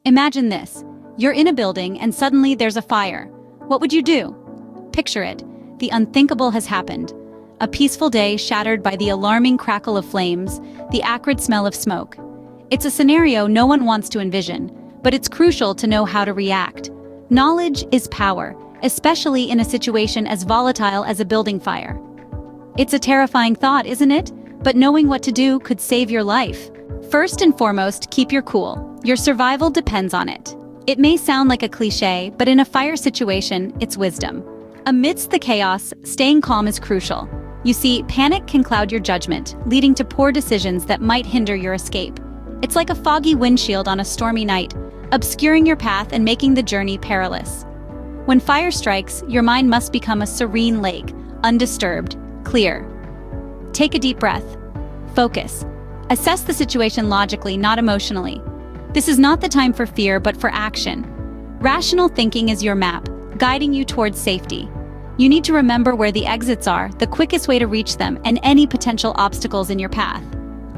Imagine this. You're in a building and suddenly there's a fire. What would you do? Picture it. The unthinkable has happened. A peaceful day shattered by the alarming crackle of flames, the acrid smell of smoke. It's a scenario no one wants to envision, but it's crucial to know how to react. Knowledge is power, especially in a situation as volatile as a building fire. It's a terrifying thought, isn't it? But knowing what to do could save your life. First and foremost, keep your cool. Your survival depends on it. It may sound like a cliché, but in a fire situation, it's wisdom. Amidst the chaos, staying calm is crucial. You see, panic can cloud your judgment, leading to poor decisions that might hinder your escape. It's like a foggy windshield on a stormy night, obscuring your path and making the journey perilous. When fire strikes, your mind must become a serene lake, undisturbed, clear. Take a deep breath. Focus. Assess the situation logically, not emotionally. This is not the time for fear, but for action. Rational thinking is your map, guiding you towards safety. You need to remember where the exits are, the quickest way to reach them, and any potential obstacles in your path.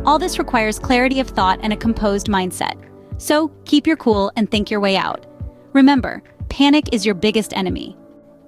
All this requires clarity of thought and a composed mindset. So, keep your cool and think your way out. Remember, panic is your biggest enemy.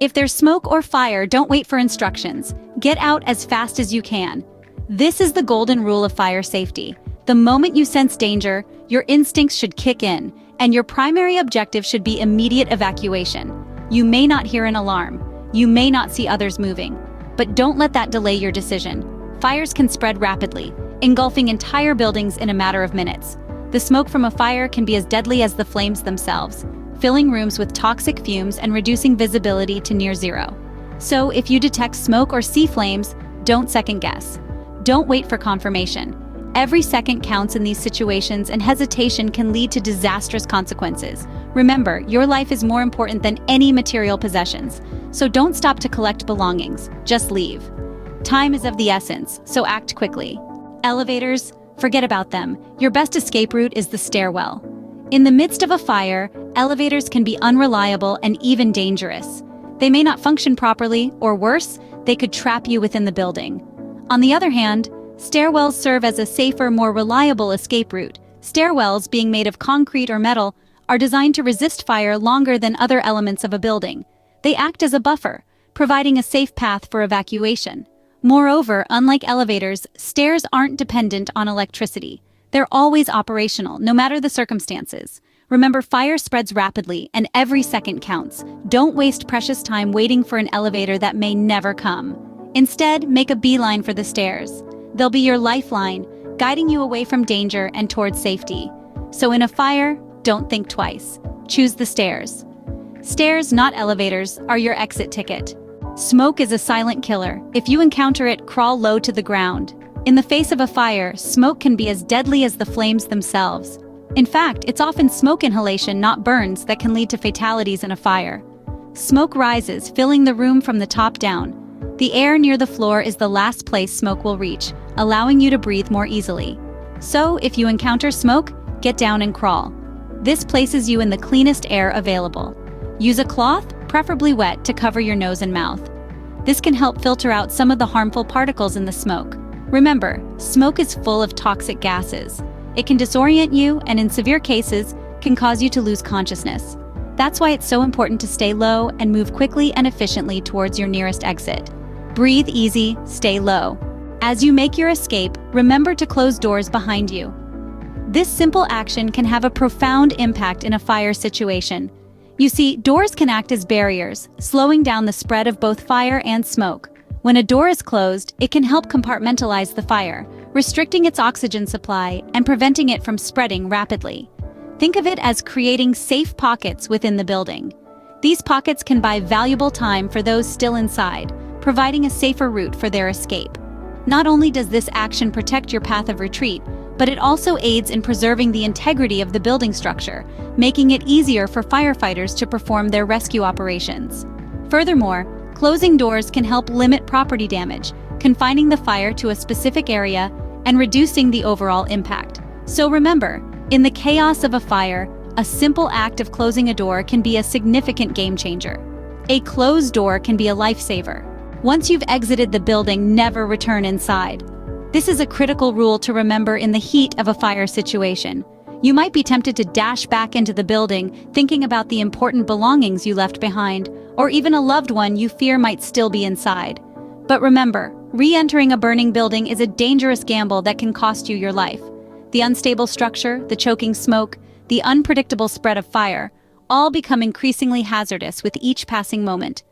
If there's smoke or fire, don't wait for instructions. Get out as fast as you can. This is the golden rule of fire safety. The moment you sense danger, your instincts should kick in, and your primary objective should be immediate evacuation. You may not hear an alarm. You may not see others moving. But don't let that delay your decision. Fires can spread rapidly, engulfing entire buildings in a matter of minutes. The smoke from a fire can be as deadly as the flames themselves, filling rooms with toxic fumes and reducing visibility to near zero. So if you detect smoke or see flames, don't second guess. Don't wait for confirmation. Every second counts in these situations, and hesitation can lead to disastrous consequences. Remember, your life is more important than any material possessions, so don't stop to collect belongings, just leave. Time is of the essence, so act quickly. Elevators, forget about them. Your best escape route is the stairwell. In the midst of a fire, elevators can be unreliable and even dangerous. They may not function properly, or worse, they could trap you within the building. On the other hand, stairwells serve as a safer, more reliable escape route. Stairwells, being made of concrete or metal, are designed to resist fire longer than other elements of a building. They act as a buffer, providing a safe path for evacuation. Moreover, unlike elevators, stairs aren't dependent on electricity. They're always operational, no matter the circumstances. Remember, fire spreads rapidly, and every second counts. Don't waste precious time waiting for an elevator that may never come. Instead, make a beeline for the stairs. They'll be your lifeline, guiding you away from danger and towards safety. So in a fire, don't think twice. Choose the stairs. Stairs, not elevators, are your exit ticket. Smoke is a silent killer. If you encounter it, crawl low to the ground. In the face of a fire, smoke can be as deadly as the flames themselves. In fact, it's often smoke inhalation, not burns, that can lead to fatalities in a fire. Smoke rises, filling the room from the top down. The air near the floor is the last place smoke will reach, allowing you to breathe more easily. So, if you encounter smoke, get down and crawl. This places you in the cleanest air available. Use a cloth, preferably wet, to cover your nose and mouth. This can help filter out some of the harmful particles in the smoke. Remember, smoke is full of toxic gases. It can disorient you and, in severe cases, can cause you to lose consciousness. That's why it's so important to stay low and move quickly and efficiently towards your nearest exit. Breathe easy, stay low. As you make your escape, remember to close doors behind you. This simple action can have a profound impact in a fire situation. You see, doors can act as barriers, slowing down the spread of both fire and smoke. When a door is closed, it can help compartmentalize the fire, restricting its oxygen supply and preventing it from spreading rapidly. Think of it as creating safe pockets within the building. These pockets can buy valuable time for those still inside, providing a safer route for their escape. Not only does this action protect your path of retreat, but it also aids in preserving the integrity of the building structure, making it easier for firefighters to perform their rescue operations. Furthermore, closing doors can help limit property damage, confining the fire to a specific area and reducing the overall impact. So remember, in the chaos of a fire, a simple act of closing a door can be a significant game changer. A closed door can be a lifesaver. Once you've exited the building, never return inside. This is a critical rule to remember in the heat of a fire situation. You might be tempted to dash back into the building, thinking about the important belongings you left behind, or even a loved one you fear might still be inside. But remember, re-entering a burning building is a dangerous gamble that can cost you your life. The unstable structure, the choking smoke, the unpredictable spread of fire, all become increasingly hazardous with each passing moment.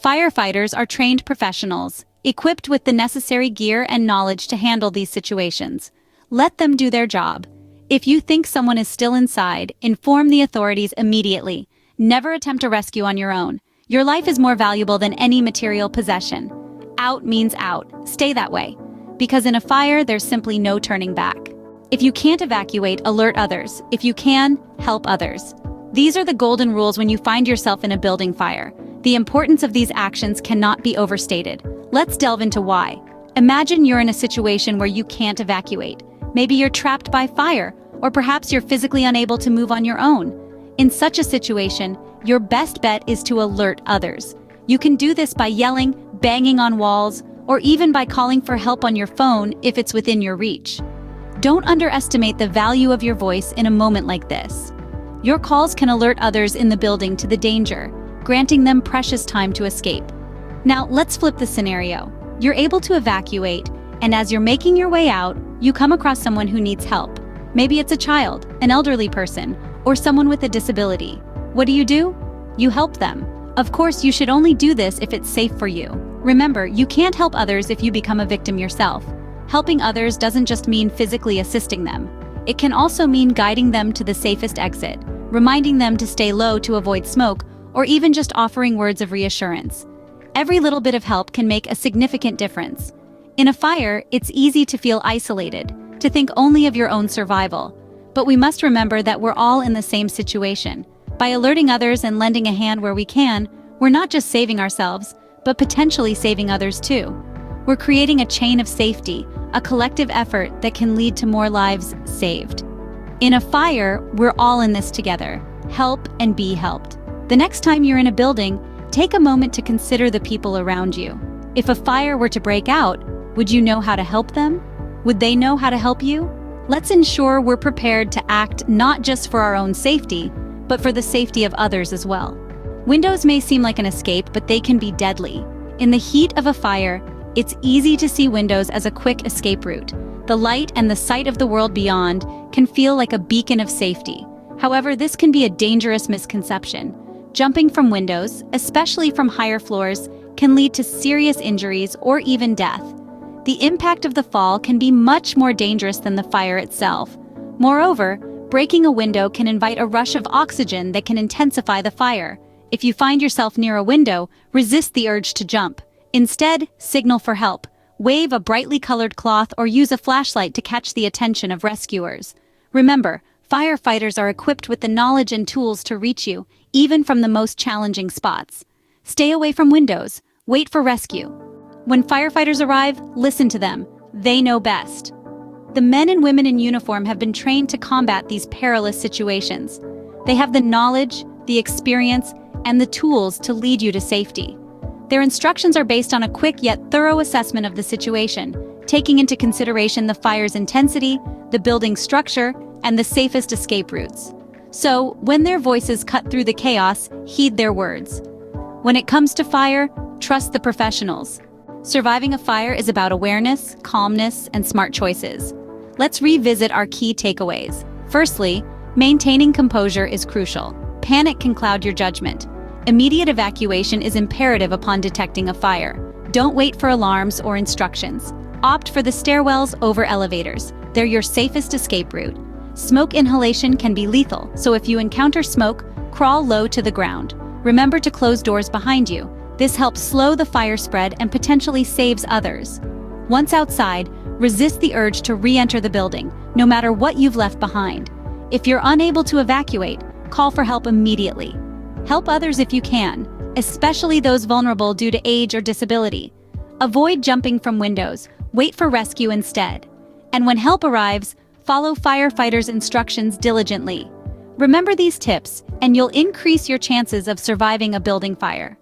Firefighters are trained professionals, equipped with the necessary gear and knowledge to handle these situations. Let them do their job. If you think someone is still inside, inform the authorities immediately. Never attempt a rescue on your own. Your life is more valuable than any material possession. Out means out. Stay that way. Because in a fire, there's simply no turning back. If you can't evacuate, alert others. If you can, help others. These are the golden rules when you find yourself in a building fire. The importance of these actions cannot be overstated. Let's delve into why. Imagine you're in a situation where you can't evacuate. Maybe you're trapped by fire, or perhaps you're physically unable to move on your own. In such a situation, your best bet is to alert others. You can do this by yelling, banging on walls, or even by calling for help on your phone if it's within your reach. Don't underestimate the value of your voice in a moment like this. Your calls can alert others in the building to the danger, granting them precious time to escape. Now, let's flip the scenario. You're able to evacuate, and as you're making your way out, you come across someone who needs help. Maybe it's a child, an elderly person, or someone with a disability. What do? You help them. Of course, you should only do this if it's safe for you. Remember, you can't help others if you become a victim yourself. Helping others doesn't just mean physically assisting them. It can also mean guiding them to the safest exit, reminding them to stay low to avoid smoke, or even just offering words of reassurance. Every little bit of help can make a significant difference. In a fire, it's easy to feel isolated, to think only of your own survival. But we must remember that we're all in the same situation. By alerting others and lending a hand where we can, we're not just saving ourselves, but potentially saving others too. We're creating a chain of safety, a collective effort that can lead to more lives saved. In a fire, we're all in this together. Help and be helped. The next time you're in a building, take a moment to consider the people around you. If a fire were to break out, would you know how to help them? Would they know how to help you? Let's ensure we're prepared to act not just for our own safety, but for the safety of others as well. Windows may seem like an escape, but they can be deadly. In the heat of a fire, it's easy to see windows as a quick escape route. The light and the sight of the world beyond can feel like a beacon of safety. However, this can be a dangerous misconception. Jumping from windows, especially from higher floors, can lead to serious injuries or even death. The impact of the fall can be much more dangerous than the fire itself. Moreover, breaking a window can invite a rush of oxygen that can intensify the fire. If you find yourself near a window, resist the urge to jump. Instead, signal for help. Wave a brightly colored cloth or use a flashlight to catch the attention of rescuers. Remember, firefighters are equipped with the knowledge and tools to reach you, even from the most challenging spots. Stay away from windows. Wait for rescue. When firefighters arrive, listen to them. They know best. The men and women in uniform have been trained to combat these perilous situations. They have the knowledge, the experience, and the tools to lead you to safety. Their instructions are based on a quick yet thorough assessment of the situation, taking into consideration the fire's intensity, the building's structure, and the safest escape routes. So, when their voices cut through the chaos, heed their words. When it comes to fire, trust the professionals. Surviving a fire is about awareness, calmness, and smart choices. Let's revisit our key takeaways. Firstly, maintaining composure is crucial. Panic can cloud your judgment. Immediate evacuation is imperative upon detecting a fire. Don't wait for alarms or instructions. Opt for the stairwells over elevators. They're your safest escape route. Smoke inhalation can be lethal, so if you encounter smoke, crawl low to the ground. Remember to close doors behind you. This helps slow the fire spread and potentially saves others. Once outside, resist the urge to re-enter the building, no matter what you've left behind. If you're unable to evacuate, call for help immediately. Help others if you can, especially those vulnerable due to age or disability. Avoid jumping from windows. Wait for rescue instead. And when help arrives, follow firefighters' instructions diligently. Remember these tips, and you'll increase your chances of surviving a building fire.